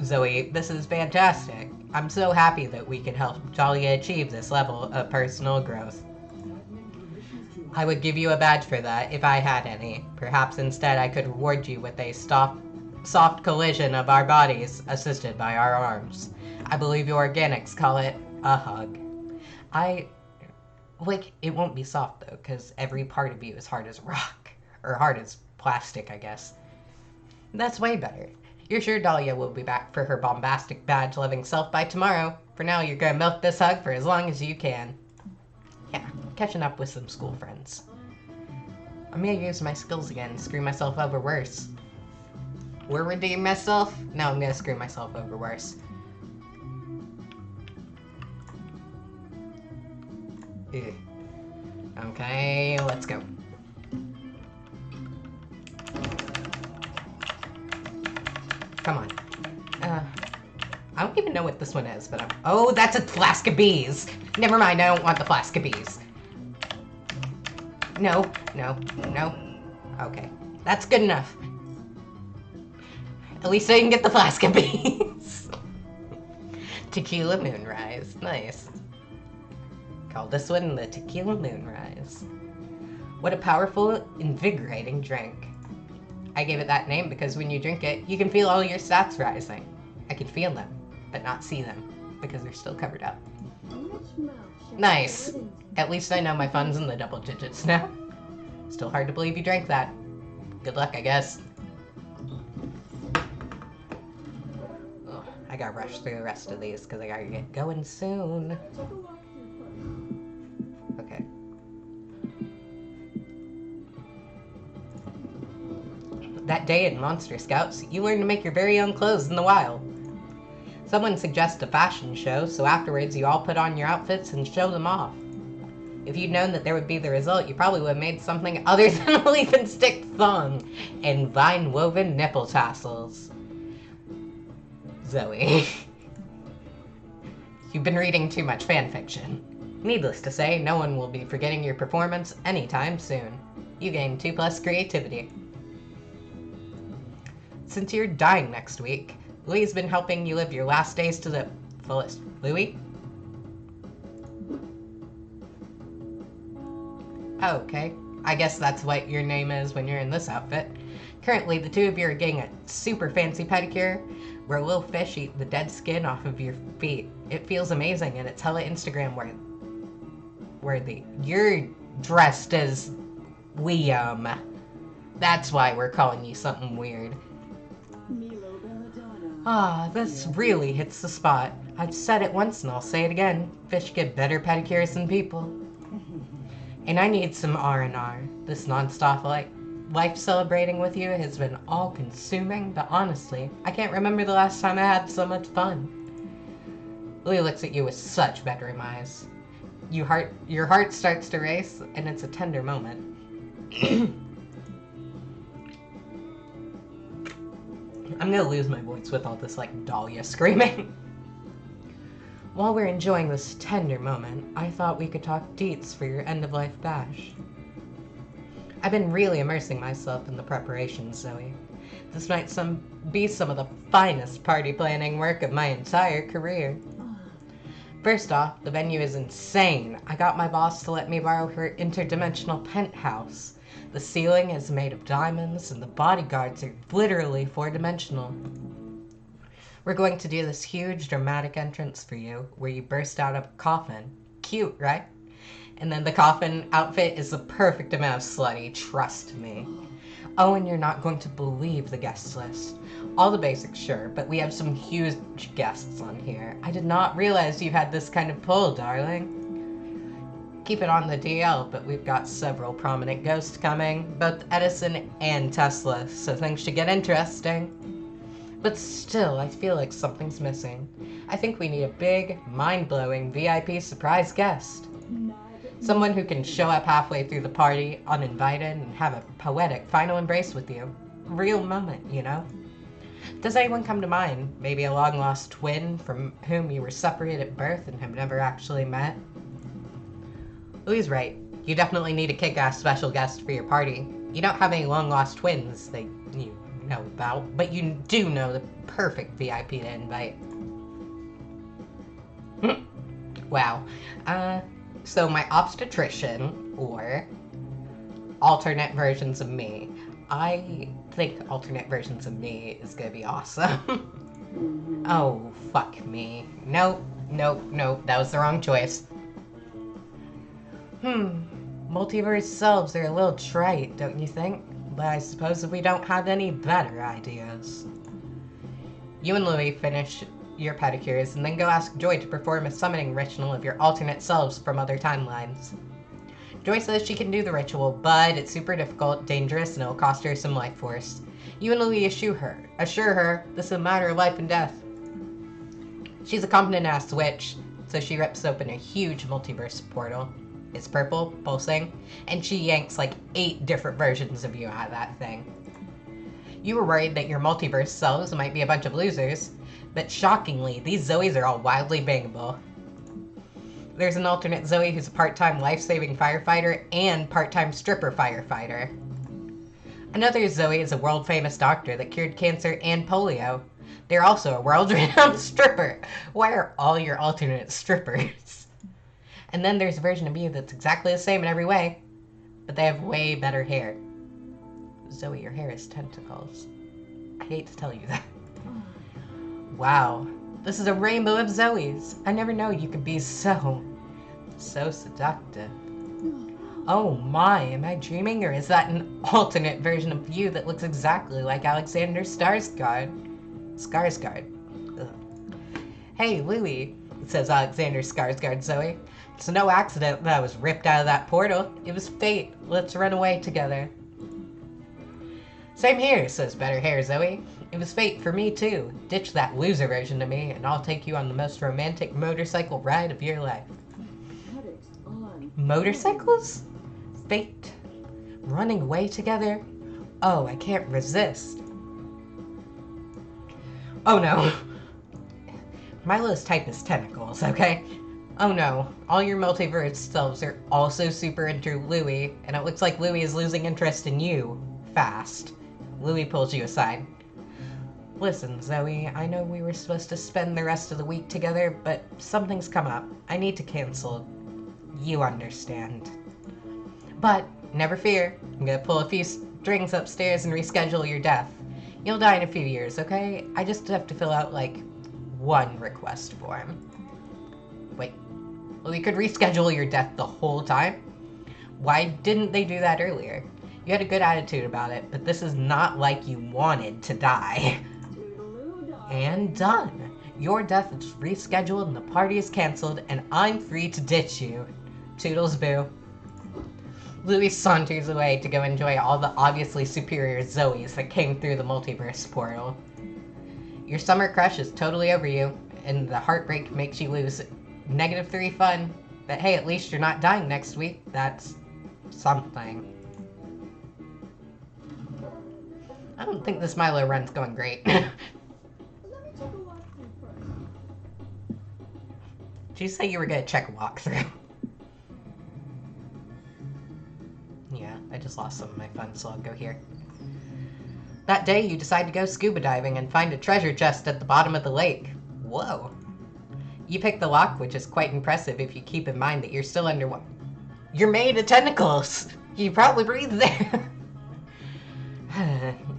Zoe, this is fantastic. I'm so happy that we can help Dahlia achieve this level of personal growth. I would give you a badge for that if I had any. Perhaps instead I could reward you with a soft collision of our bodies, assisted by our arms. I believe you organics call it a hug. It won't be soft though, because every part of you is hard as rock. Or hard as plastic, I guess. That's way better. You're sure Dahlia will be back for her bombastic badge-loving self by tomorrow. For now, you're gonna milk this hug for as long as you can. Yeah, catching up with some school friends. I'm gonna use my skills again and screw myself over worse. Or redeem myself? No, I'm gonna screw myself over worse. Ugh. Okay, let's go. Come on. I don't even know what this one is, but oh, that's a flask of bees! Never mind, I don't want the flask of bees. No. Okay, that's good enough. At least I can get the flask of bees. Tequila Moonrise, nice. Call this one the Tequila Moonrise. What a powerful, invigorating drink. I gave it that name because when you drink it, you can feel all your stats rising. I can feel them, but not see them, because they're still covered up. Nice! At least I know my fun's in the double digits now. Still hard to believe you drank that. Good luck, I guess. Ugh, I gotta rush through the rest of these, because I gotta get going soon. Okay. That day in Monster Scouts, you learn to make your very own clothes in the wild. Someone suggests a fashion show, so afterwards you all put on your outfits and show them off. If you'd known that there would be the result, you probably would have made something other than a leaf and stick thong and vine-woven nipple tassels. Zoe. You've been reading too much fanfiction. Needless to say, no one will be forgetting your performance anytime soon. You gain 2+ creativity. Since you're dying next week, Louie's been helping you live your last days to the fullest. Louie? Okay, I guess that's what your name is when you're in this outfit. Currently, the two of you are getting a super fancy pedicure where little fish eat the dead skin off of your feet. It feels amazing, and it's hella Instagram worthy. You're dressed as Liam. That's why we're calling you something weird. Ah, this really hits the spot. I've said it once and I'll say it again. Fish get better pedicures than people. And I need some R&R. This non-stop life celebrating with you has been all-consuming, but honestly, I can't remember the last time I had so much fun. Louie looks at you with such bedroom eyes. Your heart starts to race, and it's a tender moment. I'm gonna lose my voice with all this, Dahlia screaming. While we're enjoying this tender moment, I thought we could talk deets for your end-of-life bash. I've been really immersing myself in the preparations, Zoe. This might be some of the finest party planning work of my entire career. First off, the venue is insane. I got my boss to let me borrow her interdimensional penthouse. The ceiling is made of diamonds, and the bodyguards are literally 4-dimensional. We're going to do this huge dramatic entrance for you where you burst out of a coffin. Cute, right? And then the coffin outfit is the perfect amount of slutty, trust me. Oh, and you're not going to believe the guest list. All the basics, sure, but we have some huge guests on here. I did not realize you had this kind of pull, darling. Keep it on the DL, but we've got several prominent ghosts coming, both Edison and Tesla, so things should get interesting. But still, I feel like something's missing. I think we need a big, mind-blowing VIP surprise guest. Someone who can show up halfway through the party, uninvited, and have a poetic final embrace with you. A real moment, you know? Does anyone come to mind? Maybe a long-lost twin from whom you were separated at birth and have never actually met? Louie's right. You definitely need a kick-ass special guest for your party. You don't have any long-lost twins that you know about, but you do know the perfect VIP to invite. Wow. So my obstetrician, or alternate versions of me. I think alternate versions of me is gonna be awesome. Oh, fuck me. Nope, that was the wrong choice. Multiverse selves are a little trite, don't you think? But I suppose we don't have any better ideas. You and Louie finish your pedicures and then go ask Joy to perform a summoning ritual of your alternate selves from other timelines. Joy says she can do the ritual, but it's super difficult, dangerous, and it'll cost her some life force. You and Louie assure her this is a matter of life and death. She's a competent ass witch, so she rips open a huge multiverse portal. It's purple, pulsing, and she yanks like 8 different versions of you out of that thing. You were worried that your multiverse selves might be a bunch of losers, but shockingly, these Zoes are all wildly bangable. There's an alternate Zoe who's a part-time life-saving firefighter and part-time stripper firefighter. Another Zoe is a world-famous doctor that cured cancer and polio. They're also a world-renowned stripper. Why are all your alternate strippers? And then there's a version of you that's exactly the same in every way, but they have way better hair. Zoe, your hair is tentacles. I hate to tell you that. Wow, this is a rainbow of Zoes. I never know you could be so seductive. Oh my, am I dreaming, or is that an alternate version of you that looks exactly like Alexander Skarsgård? Ugh. Hey, Louie, says Alexander Skarsgård Zoe. It's no accident that I was ripped out of that portal. It was fate. Let's run away together. Same here, says Better Hair Zoe. It was fate for me too. Ditch that loser version of me, and I'll take you on the most romantic motorcycle ride of your life. Motorcycles? Fate? Running away together? Oh, I can't resist. Oh no. Milo's type is tentacles, okay? Oh no, all your multiverse selves are also super into Louie, and it looks like Louie is losing interest in you. Fast. Louie pulls you aside. Listen, Zoe, I know we were supposed to spend the rest of the week together, but something's come up. I need to cancel. You understand. But, never fear. I'm gonna pull a few strings upstairs and reschedule your death. You'll die in a few years, okay? I just have to fill out, like, one request form. Wait. We could reschedule your death the whole time? Why didn't they do that earlier? You had a good attitude about it, but this is not like you wanted to die. And done. Your death is rescheduled and the party is canceled, and I'm free to ditch you. Toodles boo. Louie saunters away to go enjoy all the obviously superior Zoes that came through the multiverse portal. Your summer crush is totally over you, and the heartbreak makes you lose -3 fun. But hey, at least you're not dying next week. That's something. I don't think this Milo run's going great. Did you say you were gonna check a walkthrough? Yeah, I just lost some of my fun, so I'll go here. That day, you decide to go scuba diving and find a treasure chest at the bottom of the lake. Whoa. You pick the lock, which is quite impressive if you keep in mind that you're still underwater. You're made of tentacles! You probably breathe there.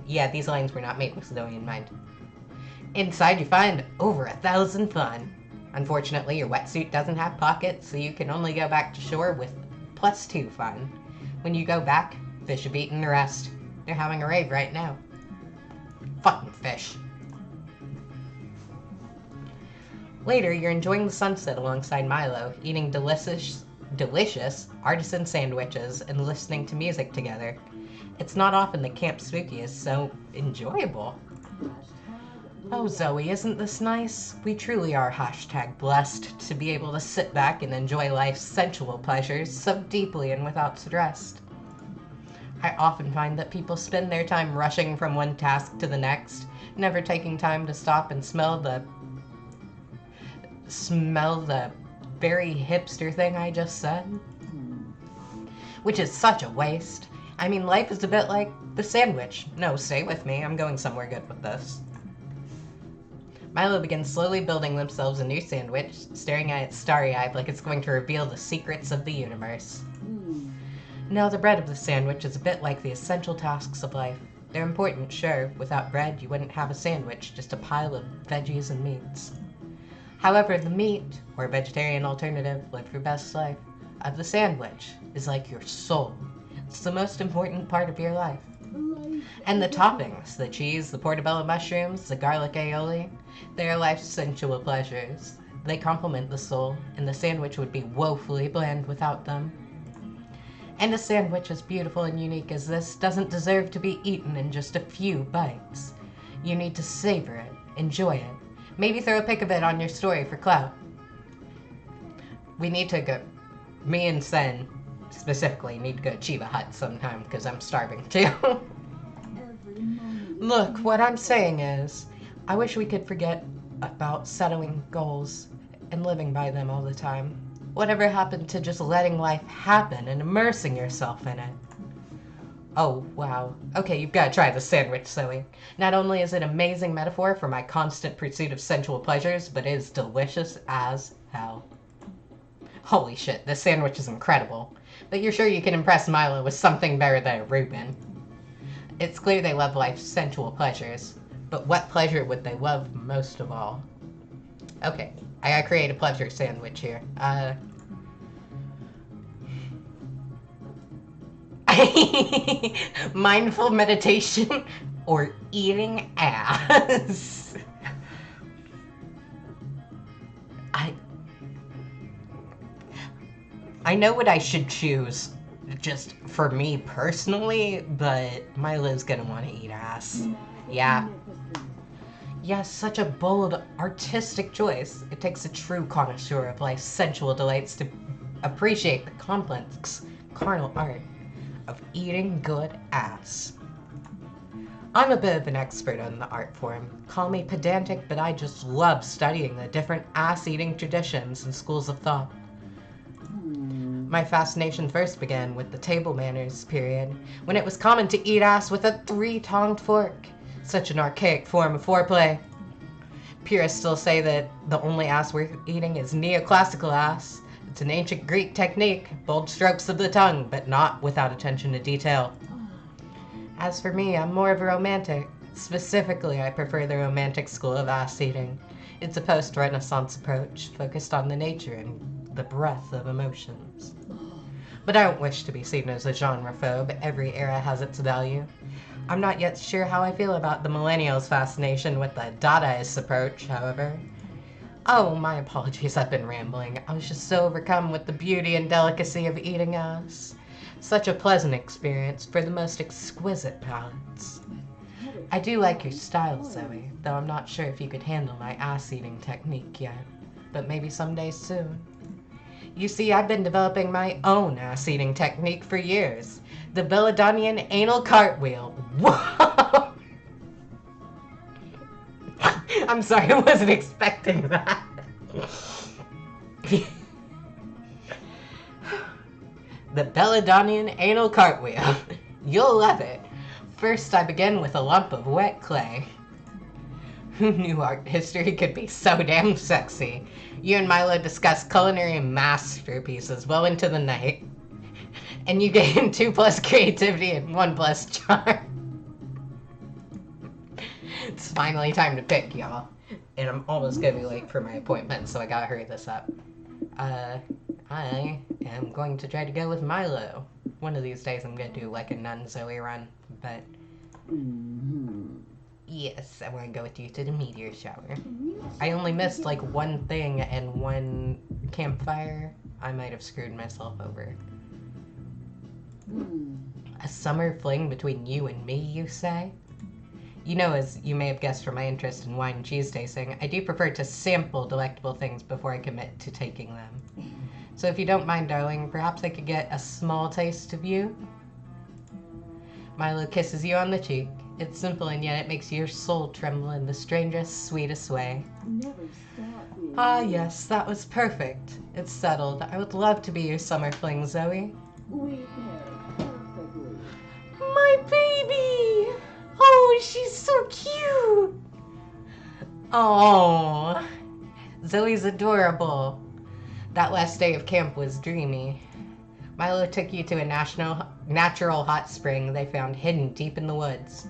Yeah, these lines were not made with Zoe in mind. Inside you find over 1,000 fun. Unfortunately, your wetsuit doesn't have pockets, so you can only go back to shore with +2 fun. When you go back, fish have eaten the rest. They're having a rave right now. Fucking fish. Later, you're enjoying the sunset alongside Milo, eating delicious artisan sandwiches and listening to music together. It's not often that Camp Spooky is so enjoyable. Oh, Zoe, isn't this nice? We truly are #blessed to be able to sit back and enjoy life's sensual pleasures so deeply and without stress. I often find that people spend their time rushing from one task to the next, never taking time to stop and smell the very hipster thing I just said. Which is such a waste. I mean, life is a bit like the sandwich. No, stay with me. I'm going somewhere good with this. Milo begins slowly building themselves a new sandwich, staring at it starry-eyed like it's going to reveal the secrets of the universe. Now, the bread of the sandwich is a bit like the essential tasks of life. They're important, sure. Without bread, you wouldn't have a sandwich, just a pile of veggies and meats. However, the meat, or vegetarian alternative, live your best life, of the sandwich is like your soul. It's the most important part of your life. And the toppings, the cheese, the portobello mushrooms, the garlic aioli, they are life's sensual pleasures. They complement the soul, and the sandwich would be woefully bland without them. And a sandwich as beautiful and unique as this doesn't deserve to be eaten in just a few bites. You need to savor it, enjoy it. Maybe throw a pic of it on your story for clout. We need to go, me and Sen specifically need to go to Chiba Hut sometime because I'm starving too. Look, what I'm saying is, I wish we could forget about settling goals and living by them all the time. Whatever happened to just letting life happen and immersing yourself in it? Oh, wow. Okay, you've got to try the sandwich, Zoe. Not only is it an amazing metaphor for my constant pursuit of sensual pleasures, but it is delicious as hell. Holy shit, this sandwich is incredible. But you're sure you can impress Milo with something better than a Reuben. It's clear they love life's sensual pleasures, but what pleasure would they love most of all? Okay, I gotta create a pleasure sandwich here. Mindful meditation or eating ass. I know what I should choose, just for me personally, but Milo's gonna want to eat ass. Yeah. Yes, such a bold, artistic choice. It takes a true connoisseur of life's sensual delights to appreciate the complex, carnal art of eating good ass. I'm a bit of an expert on the art form. Call me pedantic, but I just love studying the different ass-eating traditions and schools of thought. My fascination first began with the table manners period, when it was common to eat ass with a 3-tonged fork. Such an archaic form of foreplay. Purists still say that the only ass worth eating is neoclassical ass. It's an ancient Greek technique, bold strokes of the tongue, but not without attention to detail. As for me, I'm more of a romantic. Specifically, I prefer the romantic school of ass eating. It's a post-Renaissance approach, focused on the nature and the breadth of emotions. But I don't wish to be seen as a genre-phobe. Every era has its value. I'm not yet sure how I feel about the millennials' fascination with the Dadaist approach, however. Oh, my apologies, I've been rambling. I was just so overcome with the beauty and delicacy of eating ass. Such a pleasant experience for the most exquisite palates. I do like your style, Zoe, though I'm not sure if you could handle my ass-eating technique yet. But maybe someday soon. You see, I've been developing my own ass-eating technique for years. The Belladonian anal cartwheel. Whoa! I'm sorry, I wasn't expecting that. The Belladonian anal cartwheel. You'll love it. First, I begin with a lump of wet clay. Who knew art history could be so damn sexy? You and Milo discuss culinary masterpieces well into the night. And you gain 2+ creativity and 1+ charm. It's finally time to pick, y'all. And I'm almost gonna be late for my appointment, so I gotta hurry this up. I am going to try to go with Milo. One of these days I'm gonna do like a nun Zoe run, but yes, I want to go with you to the meteor shower. I only missed like one thing and one campfire. I might have screwed myself over. A summer fling between you and me, you say? You know, as you may have guessed from my interest in wine and cheese tasting, I do prefer to sample delectable things before I commit to taking them. So if you don't mind, darling, perhaps I could get a small taste of you? Milo kisses you on the cheek. It's simple and yet it makes your soul tremble in the strangest, sweetest way. Never stop being Ah yes, that was perfect. It's settled. I would love to be your summer fling, Zoe. We pair perfectly. My baby! Oh, she's so cute! Oh, Zoe's adorable. That last day of camp was dreamy. Milo took you to a natural hot spring they found hidden deep in the woods.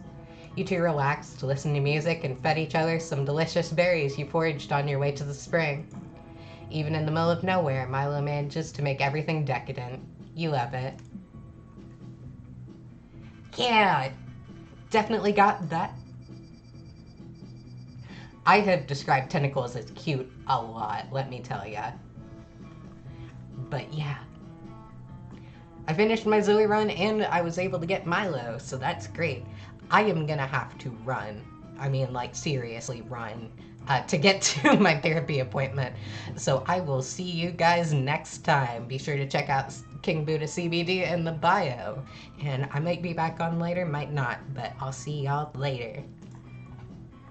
You two relaxed, listened to music, and fed each other some delicious berries you foraged on your way to the spring. Even in the middle of nowhere, Milo manages to make everything decadent. You love it. Yeah, definitely got that. I have described tentacles as cute a lot, let me tell ya. But yeah. I finished my Zoe run and I was able to get Milo, so that's great. I am gonna have to run. I mean, like, seriously run to get to my therapy appointment. So I will see you guys next time. Be sure to check out King Buddha CBD in the bio. And I might be back on later, might not, but I'll see y'all later.